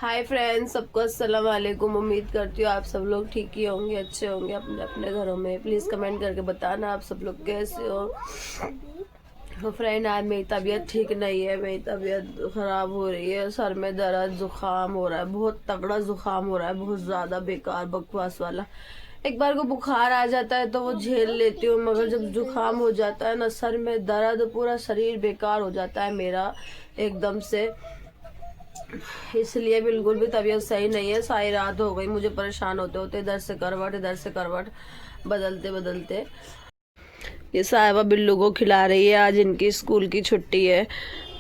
Hi friends, सबको अस्सलाम वालेकुम। उम्मीद करती हूँ आप सब लोग ठीक ही होंगे, अच्छे होंगे अपने अपने घरों में। प्लीज़ कमेंट करके बताना आप सब लोग कैसे हो। तो फ्रेंड, आज मेरी तबीयत ठीक नहीं है, मेरी तबीयत ख़राब हो रही है। सर में दर्द, ज़ुकाम हो रहा है, बहुत तगड़ा ज़ुकाम हो रहा है, बहुत ज़्यादा बेकार बकवास वाला। एक बार को बुखार आ जाता है तो वो झेल लेती हूँ, मगर जब जुकाम हो जाता है ना, सर में दर्द, पूरा शरीर बेकार हो जाता है मेरा एकदम से। इसलिए बिल्कुल भी तबीयत सही नहीं है। सारी रात हो गई मुझे परेशान होते होते, इधर से करवट बदलते बदलते। ये साहिबा बिल्लू को खिला रही है, आज इनकी स्कूल की छुट्टी है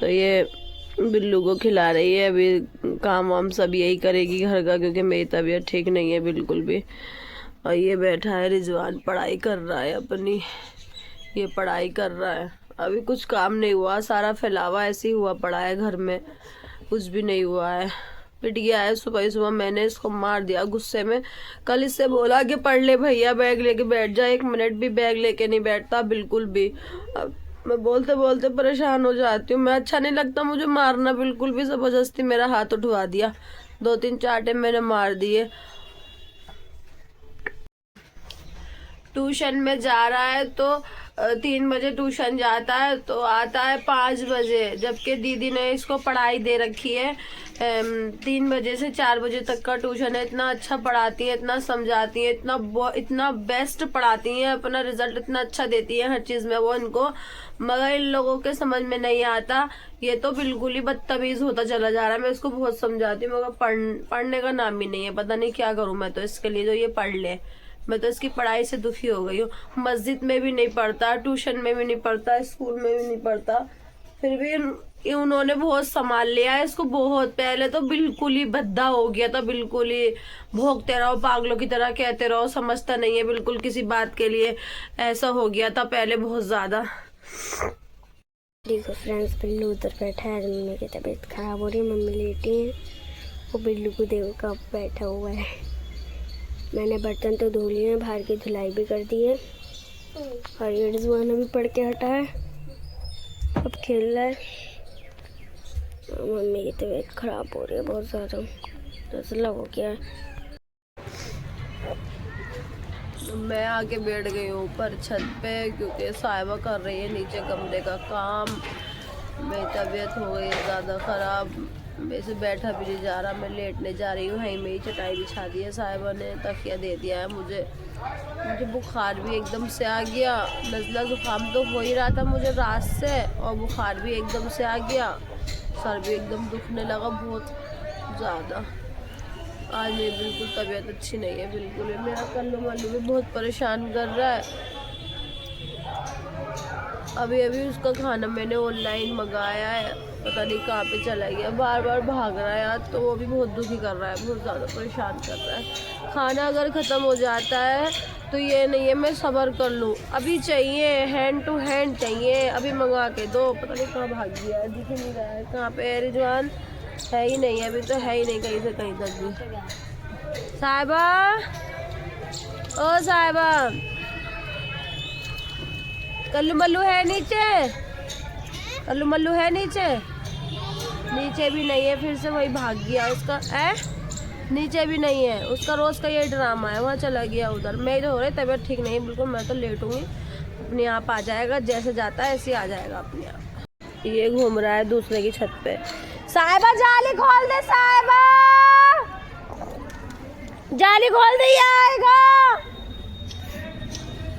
तो ये बिल्लू को खिला रही है। अभी काम वाम सब यही करेगी घर का, क्योंकि मेरी तबीयत ठीक नहीं है बिल्कुल भी। और ये बैठा है रिजवान, पढ़ाई कर रहा है अपनी, ये पढ़ाई कर रहा है। अभी कुछ काम नहीं हुआ, सारा फैलावा ऐसे ही हुआ पड़ा है घर में, कुछ भी नहीं हुआ है। पिट गया है सुबह ही सुबह, मैंने इसको मार दिया गुस्से में। कल इससे बोला कि पढ़ ले भैया, बैग लेके बैठ जा। 1 मिनट भी बैग लेके नहीं बैठता बिल्कुल भी। अब मैं बोलते बोलते परेशान हो जाती हूँ। मैं अच्छा नहीं लगता मुझे मारना बिल्कुल भी। जबरदस्ती मेरा हाथ उठवा दिया, 2-3 चांटे मैंने मार दिए। ट्यूशन में जा रहा है तो 3 बजे ट्यूशन जाता है तो आता है 5 बजे, जबकि दीदी ने इसको पढ़ाई दे रखी है 3 बजे से 4 बजे तक का ट्यूशन है। इतना अच्छा पढ़ाती है, इतना समझाती है, इतना बेस्ट पढ़ाती है, अपना रिजल्ट इतना अच्छा देती है हर चीज़ में वो इनको। मगर इन लोगों के समझ में नहीं आता, ये तो बिल्कुल ही बदतमीज होता चला जा रहा है। मैं इसको बहुत समझाती हूँ मगर पढ़ने का नाम ही नहीं है। पता नहीं क्या करूँ मैं तो इसके लिए जो ये पढ़ ले। मैं तो इसकी पढ़ाई से दुखी हो गई हूँ। मस्जिद में भी नहीं पढ़ता, ट्यूशन में भी नहीं पढ़ता, स्कूल में भी नहीं पढ़ता, फिर भी उन्होंने बहुत संभाल लिया है इसको। बहुत पहले तो बिल्कुल ही भद्दा हो गया था, बिल्कुल ही भोंकते रहो, पागलों की तरह कहते रहो, समझता नहीं है बिल्कुल किसी बात के लिए। ऐसा हो गया था पहले बहुत ज्यादा। देखो फ्रेंड्स, बिल्लू उधर बैठा है, मम्मी की तबीयत खराब हो रही है, मम्मी लेटी है, वो बिल्लू को देखो कब बैठा हुआ है। मैंने बर्तन तो धो लिए हैं, बाहर की धुलाई भी कर दी है, और ये रिजवाना भी पढ़ के हटा है, अब खेल रहा है। मम्मी की तबीयत खराब हो रही है बहुत ज़्यादा, नज़ला हो गया है। मैं आके बैठ गई हूँ ऊपर छत पे, क्योंकि साहिबा कर रही है नीचे कमरे का काम। मेरी तबीयत हो गई है ज़्यादा ख़राब, मेरे से बैठा भी नहीं जा रहा, मैं लेटने जा रही हूँ। वहीं मेरी चटाई बिछा दी है साहिबा ने, तकिया दे दिया है मुझे बुखार भी एकदम से आ गया। नज़ला ज़ुकाम तो हो ही रहा था मुझे रात से, और बुखार भी एकदम से आ गया, सर भी एकदम दुखने लगा बहुत ज़्यादा। आज मेरी बिल्कुल तबीयत अच्छी नहीं है बिल्कुल भी। मेरा कल्लू मल्लू भी बहुत परेशान कर रहा है। अभी अभी उसका खाना मैंने ऑनलाइन मंगाया है, पता नहीं कहाँ पे चला गया, बार बार भाग रहा है आज, तो वो भी बहुत दुखी कर रहा है, बहुत ज़्यादा परेशान कर रहा है। खाना अगर ख़त्म हो जाता है तो ये नहीं है मैं सब्र कर लूँ, अभी चाहिए, हैंड टू हैंड चाहिए, अभी मंगा के दो। पता नहीं कहाँ भाग गया है, दिख नहीं रहा है कहाँ पे है रिजवान, है ही नहीं, अभी तो है ही नहीं कहीं से कहीं तक भी। साहिबा, ओ साहिबा, कल्लू मल्लू है नीचे? कल्लू मल्लू है नीचे? नीचे भी नहीं है, फिर से वही भाग गया उसका है। नीचे भी नहीं है उसका, रोज़ का ये ड्रामा है, वहाँ चला गया उधर। मेरी तो हो रही तबीयत ठीक नहीं है बिल्कुल, मैं तो लेटूंगी, अपने आप आ जाएगा, जैसे जाता है ऐसे ही आ जाएगा अपने आप। ये घूम रहा है दूसरे की छत पे। साहिबा जाली खोल दे, साहिबा जाली खोल दे, ये आएगा।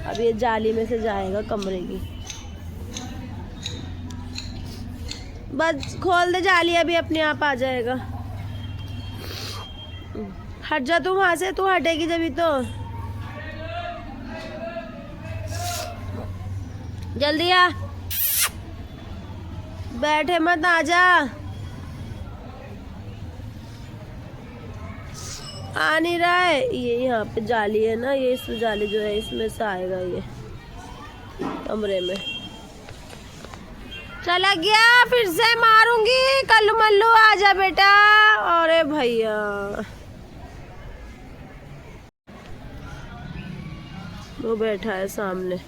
अब ये जाली में से जाएगा कमरे की, बस खोल दे जाली, अभी अपने आप आ जाएगा। हट जा तू वहां से, तू हटेगी जब तो। जल्दी आ, बैठे मत, आजा। आ नहीं रहा है ये, यहाँ पे जाली है ना, ये इस जाली जो है इसमें से आएगा ये कमरे में। चला गया, फिर से मारूंगी। कल्लू मल्लू आजा बेटा। अरे भैया, वो बैठा है सामने,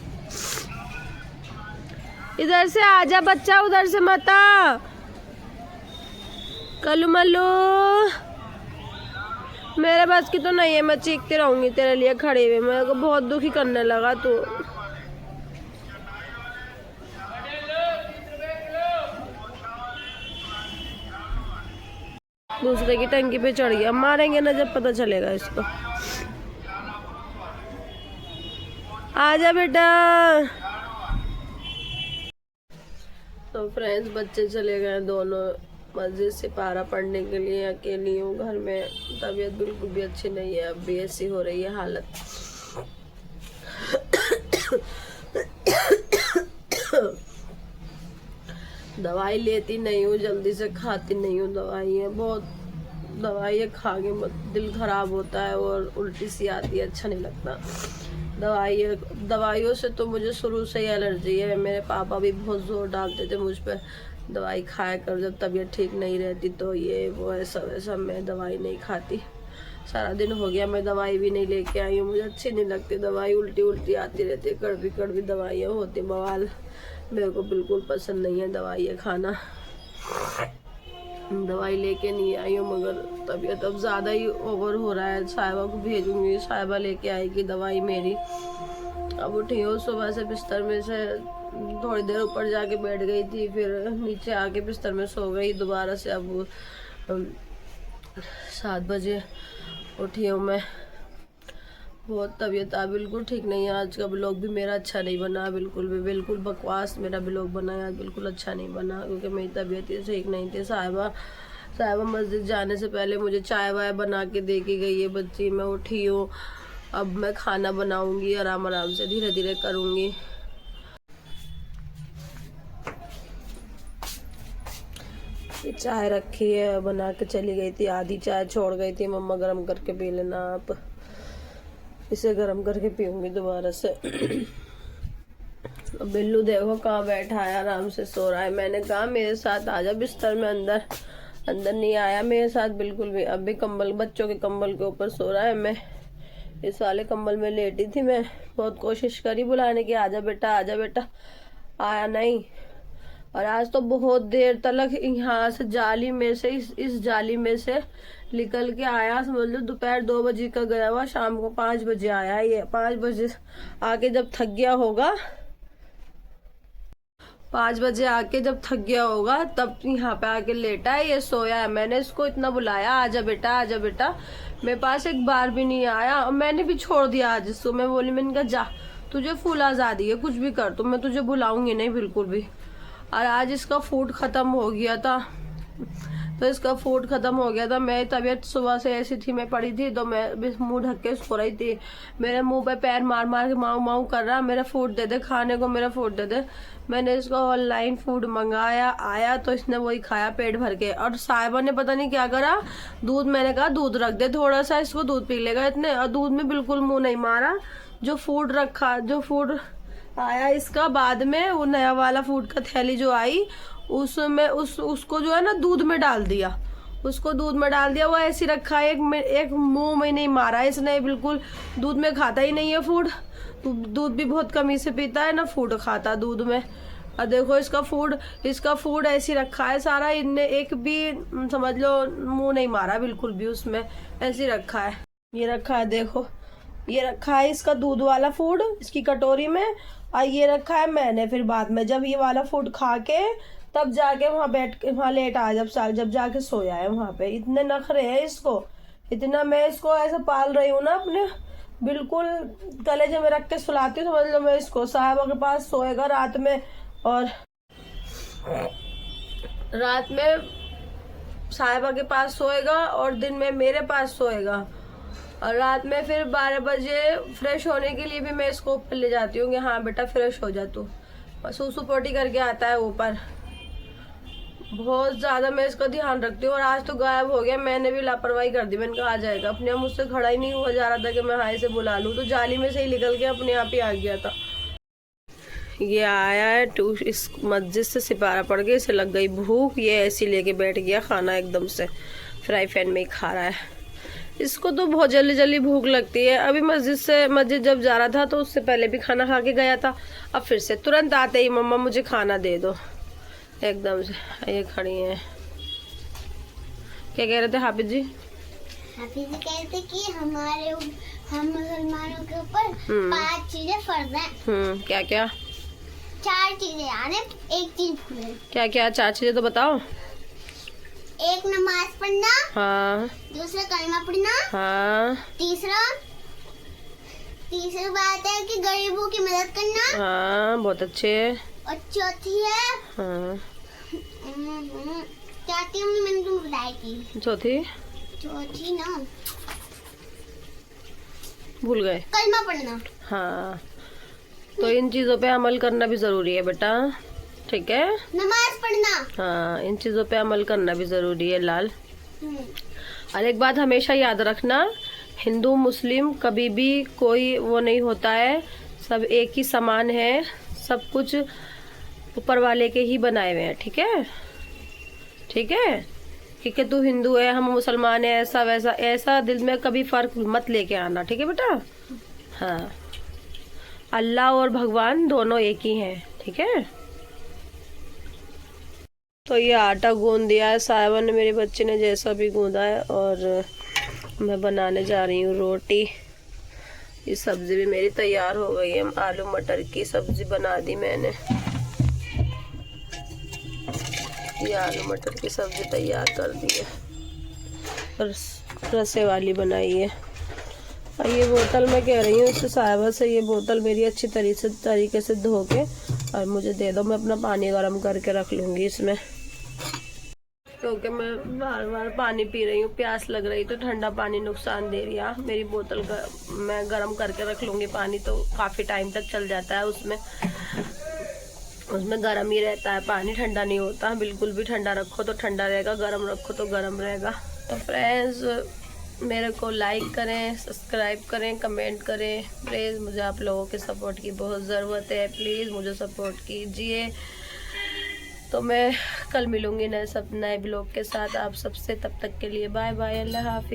इधर से आजा बच्चा, उधर से मत आ। कल्लू मल्लू मेरे पास की तो नहीं है, मैं चीखती रहूंगी तेरे लिए खड़ी हुई, मेरे को बहुत दुखी करने लगा तू। दूसरे की टंकी पे चढ़ गया, मारेंगे ना जब पता चलेगा इसको। आजा बेटा। तो फ्रेंड्स, बच्चे चले गए दोनों मस्जिद से पारा पढ़ने के लिए। अकेली हूँ घर में, तबीयत बिल्कुल भी अच्छी नहीं है, अब भी ऐसी हो रही है हालत। दवाई लेती नहीं हूँ, जल्दी से खाती नहीं हूँ दवाई है, बहुत दवाई है खा के दिल खराब होता है और उल्टी सी आती है, अच्छा नहीं लगता। दवाइयों से तो मुझे शुरू से ही एलर्जी है। मेरे पापा भी बहुत जोर डालते थे मुझ पर, दवाई खाया कर, जब तबीयत ठीक नहीं रहती तो ये वो ऐसा वैसा। मैं दवाई नहीं खाती, सारा दिन हो गया मैं दवाई भी नहीं लेके आई हूँ, मुझे अच्छी नहीं लगती दवाई, उल्टी उल्टी आती रहती है, कड़वी कड़वी दवाइयाँ होती बवाल। मेरे को बिल्कुल पसंद नहीं है दवाइयाँ खाना, दवाई लेके नहीं आई हूँ, मगर तबीयत अब ज़्यादा ही ओवर हो रहा है। साहिबा को भेजूंगी, साहिबा लेके आएगी दवाई मेरी। अब उठी हो सुबह से, बिस्तर में से थोड़ी देर ऊपर जाके बैठ गई थी, फिर नीचे आके बिस्तर में सो गई दोबारा से। अब 7 बजे उठी हूँ मैं, बहुत तबीयत बिल्कुल ठीक नहीं है। आज का ब्लॉग भी मेरा अच्छा नहीं बना, बिल्कुल बकवास मेरा ब्लॉग बना है आज, बिल्कुल अच्छा नहीं बना, क्योंकि मेरी तबीयत ठीक नहीं थी। साहिबा मस्जिद जाने से पहले मुझे चाय वाय बना के दे के गई है बच्ची। मैं उठी हूँ, अब मैं खाना बनाऊंगी, आराम से धीरे धीरे करूँगी। ये चाय रखी है, बना के चली गई थी, आधी चाय छोड़ गई थी, मम्मा गर्म करके पी लेना आप। इसे गर्म करके पीऊंगी दोबारा से। अब बिल्लू देखो कहाँ बैठा है, आराम से सो रहा है। मैंने कहा मेरे साथ आजा बिस्तर में, अंदर नहीं आया मेरे साथ बिल्कुल भी। अब भी बच्चों के कंबल के ऊपर सो रहा है। मैं इस वाले कंबल में लेटी थी, मैं बहुत कोशिश करी बुलाने की, आजा बेटा आया नहीं। और आज तो बहुत देर तक यहाँ से जाली में से इस जाली में से निकल के आया, समझ लो दोपहर 2 बजे का गया हुआ, शाम को 5 बजे आया। ये 5 बजे आके जब थक गया होगा, 5 बजे आके जब थक गया होगा तब यहाँ पे आके लेटा है, ये सोया है। मैंने इसको इतना बुलाया, आजा बेटा, मेरे पास एक बार भी नहीं आया। और मैंने भी छोड़ दिया आज इसको, मैं बोली, मैंने कहा जा, तुझे फुल आज़ादी है, कुछ भी कर, तो मैं तुझे बुलाऊंगी नहीं बिल्कुल भी। और आज इसका फूड ख़त्म हो गया था, मेरी तबीयत सुबह से ऐसी थी, मैं पड़ी थी तो मैं मुंह ढक के सो रही थी। मेरे मुंह पे पैर मार के माऊ कर रहा, मेरा फूड दे दे खाने को, मेरा फूड दे दे। मैंने इसको ऑनलाइन फूड मंगाया, आया तो इसने वही खाया पेट भर के। और साहिबा ने पता नहीं क्या करा, दूध, मैंने कहा दूध रख दे थोड़ा सा, इसको दूध पी लेगा इतने, और दूध में बिल्कुल मुँह नहीं मारा। जो फूड आया इसका बाद में, वो नया वाला फूड का थैली जो आई, उसमें उसको जो है ना दूध में डाल दिया, वो ऐसी रखा है, एक मुंह में नहीं मारा इसने, बिल्कुल दूध में खाता ही नहीं है फूड। दूध भी बहुत कमी से पीता है ना, फूड खाता दूध में। और देखो इसका फूड ऐसी रखा है सारा, इनने एक भी समझ लो मुंह नहीं मारा बिल्कुल भी, उसमें ऐसी रखा है। ये रखा है, देखो ये रखा है इसका दूध वाला फूड इसकी कटोरी में, और ये रखा है मैंने। फिर बाद में जब ये वाला फूड खा के तब जाके वहाँ लेट आया, जब जाके सोया है वहाँ पे। इतने नखरे हैं इसको, इतना मैं इसको ऐसे पाल रही हूँ ना अपने, बिल्कुल कलेजे में रख के सुलाती हूँ, समझ लो मैं इसको। साहिबा के पास सोएगा रात में, और रात में साहिबा के पास सोएगा और दिन में मेरे पास सोएगा। और रात में फिर 12 बजे फ्रेश होने के लिए भी मैं इसको ऊपर ले जाती हूँ कि हाँ बेटा फ्रेश हो जा तू, सूसू पोटी करके आता है ऊपर। बहुत ज़्यादा मैं इसका ध्यान रखती हूँ। और आज तो गायब हो गया, मैंने भी लापरवाही कर दी, मैंने कहा आ जाएगा, अपने आप मुझसे खड़ा ही नहीं हुआ जा रहा था कि मैं हाय से बुला लूँ, तो जाली में से ही निकल के अपने आप ही आ गया था। ये आया है इस मस्जिद से, सिपारा पड़ गया, इसे लग गई भूख, ये ऐसी लेके बैठ गया खाना एकदम से, फ्राई पैन में ही खा रहा है। इसको तो बहुत जल्दी भूख लगती है। अभी मस्जिद जब जा रहा था तो उससे पहले भी खाना खा के गया था, अब फिर से तुरंत आते ही मम्मा मुझे खाना दे दो, एकदम से। ये खड़ी हैं, क्या कह रहे थे हाफिज जी? हाफिज जी कहते कि हम मुसलमानों के ऊपर 5 चीजें फर्ज हैं। क्या क्या? 4 चीजें यानी एक चीज भूल गए। क्या क्या 4 चीजें तो बताओ। एक नमाज पढ़ना, हाँ दूसरा कलमा पढ़ना, हाँ तीसरी बात है कि गरीबों की मदद करना। हाँ बहुत अच्छे। और चौथी है हाँ चौथी मैंने तुम बताई थी। चौथी ना भूल गए। कलमा पढ़ना। हाँ तो इन चीज़ों पे अमल करना भी ज़रूरी है बेटा, ठीक है। नमाज पढ़ना। हाँ इन चीज़ों पे अमल करना भी ज़रूरी है लाल। और एक बात हमेशा याद रखना, हिंदू मुस्लिम कभी भी कोई वो नहीं होता है, सब एक ही समान है, सब कुछ ऊपर वाले के ही बनाए हुए हैं, ठीक है। ठीक है क्योंकि तू हिंदू है हम मुसलमान है ऐसा वैसा ऐसा दिल में कभी फर्क मत लेके आना, ठीक है बेटा। हाँ अल्लाह और भगवान दोनों एक ही हैं, ठीक है। तो ये आटा गूंद दिया है सावन ने, मेरे बच्चे ने जैसा भी गूंदा है, और मैं बनाने जा रही हूँ रोटी। ये सब्जी भी मेरी तैयार हो गई है, आलू मटर की सब्जी बना दी मैंने। ये आलू मटर की सब्जी तैयार कर दी है और रसे वाली बनाई है। और ये बोतल मैं कह रही हूँ इससे साहिबा से, ये बोतल मेरी अच्छी तरीके से धो के और मुझे दे दो, मैं अपना पानी गर्म करके रख लूँगी इसमें, क्योंकि मैं बार बार पानी पी रही हूँ, प्यास लग रही तो ठंडा पानी नुकसान दे रही है। मेरी बोतल का मैं गर्म करके रख लूँगी पानी, तो काफ़ी टाइम तक चल जाता है, उसमें गर्म ही रहता है पानी, ठंडा नहीं होता। बिल्कुल भी ठंडा रखो तो ठंडा रहेगा, गर्म रखो तो गर्म रहेगा। तो फ्रेंड्स मेरे को लाइक करें, सब्सक्राइब करें, कमेंट करें प्लीज़, मुझे आप लोगों के सपोर्ट की बहुत ज़रूरत है, प्लीज़ मुझे सपोर्ट कीजिए। तो मैं कल मिलूँगी नए ब्लॉग के साथ आप सबसे, तब तक के लिए बाय बाय, अल्लाह हाफिज़।